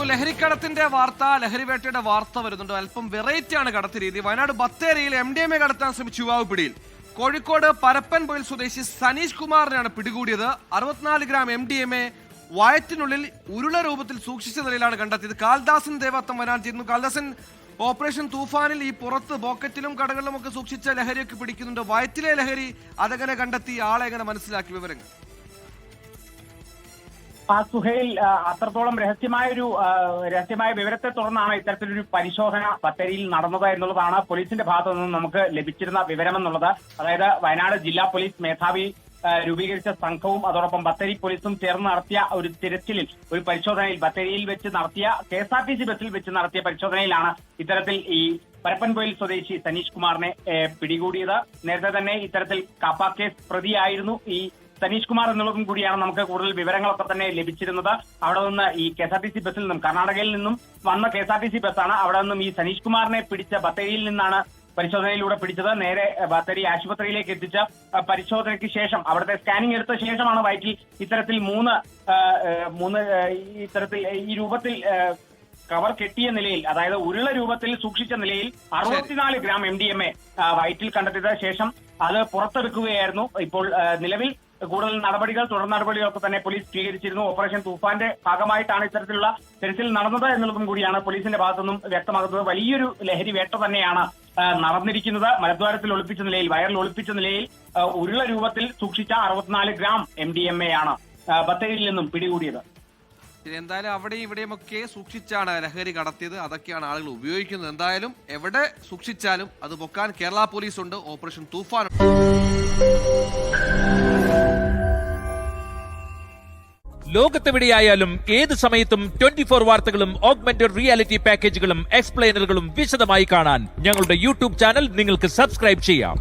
ലഹരിക്കടത്തിന്റെ വാർത്ത, ലഹരിവേട്ടയുടെ വാർത്ത വരുന്നുണ്ട്. അല്പം വെറൈറ്റിയാണ് കടത്ത് രീതി. വയനാട് ബത്തേരിയിൽ MDMA കടത്താൻ ശ്രമിച്ച യുവാവ് പിടിയിൽ. കോഴിക്കോട് പരപ്പൻപൊയിൽ സ്വദേശി സനീഷ് കുമാറിനെയാണ് പിടികൂടിയത്. 64 ഗ്രാം MDMA വയറ്റിനുള്ളിൽ ഉരുള രൂപത്തിൽ സൂക്ഷിച്ച നിലയിലാണ് കണ്ടെത്തിയത്. കാൽദാസൻ ദേവത്തം വരാൻ ചെയ്യുന്നു. കാൽദാസൻ, ഓപ്പറേഷൻ തൂഫാനിൽ ഈ പുറത്ത് പോക്കറ്റിലും കടകളിലും ഒക്കെ സൂക്ഷിച്ച ലഹരിയൊക്കെ പിടിക്കുന്നുണ്ട്. വയറ്റിലെ ലഹരി അതെങ്ങനെ കണ്ടെത്തി? ആളെ എങ്ങനെ മനസ്സിലാക്കി? വിവരങ്ങൾ. സുഹൈൽ, അത്രത്തോളം രഹസ്യമായ വിവരത്തെ തുടർന്നാണ് ഇത്തരത്തിലൊരു പരിശോധന ബത്തേരിയിൽ നടന്നത് എന്നുള്ളതാണ് പോലീസിന്റെ ഭാഗത്തു നിന്നും നമുക്ക് ലഭിച്ചിരുന്ന വിവരമെന്നുള്ളത്. അതായത് വയനാട് ജില്ലാ പോലീസ് മേധാവി രൂപീകരിച്ച സംഘവും അതോടൊപ്പം ബത്തേരി പോലീസും ചേർന്ന് നടത്തിയ ഒരു തിരച്ചിലിൽ, ഒരു പരിശോധനയിൽ, ബത്തേരിയിൽ വെച്ച് നടത്തിയ KSRTC ബസ്സിൽ വെച്ച് നടത്തിയ പരിശോധനയിലാണ് ഇത്തരത്തിൽ ഈ പരപ്പൻപൊയിൽ സ്വദേശി സനീഷ് കുമാറിനെ പിടികൂടിയത്. നേരത്തെ തന്നെ ഇത്തരത്തിൽ കാപ്പ കേസ് പ്രതിയായിരുന്നു ഈ സനീഷ് കുമാർ എന്നുള്ളതും കൂടിയാണ് നമുക്ക് കൂടുതൽ വിവരങ്ങളൊക്കെ തന്നെ ലഭിച്ചിരുന്നത്. അവിടെ നിന്ന് ഈ KSRTC ബസ്സിൽ നിന്നും, കർണാടകയിൽ നിന്നും വന്ന KSRTC ബസ്സാണ്. അവിടെ നിന്നും ഈ സനീഷ് കുമാറിനെ പിടിച്ച ബത്തേരിയിൽ നിന്നാണ് പരിശോധനയിലൂടെ പിടിച്ചത്. നേരെ ബത്തേരി ആശുപത്രിയിലേക്ക് എത്തിച്ച പരിശോധനയ്ക്ക് ശേഷം, അവിടുത്തെ സ്കാനിംഗ് എടുത്ത ശേഷമാണ് വയറ്റിൽ ഇത്തരത്തിൽ മൂന്ന് ഇത്തരത്തിൽ ഈ രൂപത്തിൽ കവർ കെട്ടിയ നിലയിൽ, അതായത് ഉരുള രൂപത്തിൽ സൂക്ഷിച്ച നിലയിൽ 64 ഗ്രാം MDMA വയറ്റിൽ കണ്ടെത്തിയ ശേഷം അത് പുറത്തെടുക്കുകയായിരുന്നു. ഇപ്പോൾ നിലവിൽ കൂടുതൽ നടപടികൾ, തുടർ നടപടികളൊക്കെ തന്നെ പോലീസ് സ്വീകരിച്ചിരുന്നു. ഓപ്പറേഷൻ തൂഫാന്റെ ഭാഗമായിട്ടാണ് ഇത്തരത്തിലുള്ള തെരച്ചിൽ നടന്നത് എന്നുള്ളതും കൂടിയാണ് പോലീസിന്റെ ഭാഗത്തുനിന്നും വ്യക്തമാകുന്നത്. വലിയൊരു ലഹരി വേട്ട തന്നെയാണ് നടന്നിരിക്കുന്നത്. മലദ്വാരത്തിൽ ഒളിപ്പിച്ച നിലയിൽ, വയറിൽ ഒളിപ്പിച്ച നിലയിൽ ഉരുള രൂപത്തിൽ സൂക്ഷിച്ച 64 ഗ്രാം MDMA ആണ് ബത്തേരിയിൽ നിന്നും പിടികൂടിയത്. എന്തായാലും അവിടെ ഇവിടെയുമൊക്കെ സൂക്ഷിച്ചാണ് ലഹരി കടത്തിയത്. അതൊക്കെയാണ് ആളുകൾ ഉപയോഗിക്കുന്നത്. എന്തായാലും എവിടെ സൂക്ഷിച്ചാലും അത് പൊക്കാൻ കേരള പോലീസ് ഉണ്ട്. ഓപ്പറേഷൻ തൂഫാൻ. ലോകത്തെവിടെയായാലും ഏത് സമയത്തും 24 വാർത്തകളും ഓഗ്മെന്റഡ് റിയാലിറ്റി പാക്കേജുകളും എക്സ്പ്ലെയിനറുകളും വിശദമായി കാണാൻ ഞങ്ങളുടെ YouTube ചാനൽ നിങ്ങൾക്ക് സബ്സ്ക്രൈബ് ചെയ്യാം.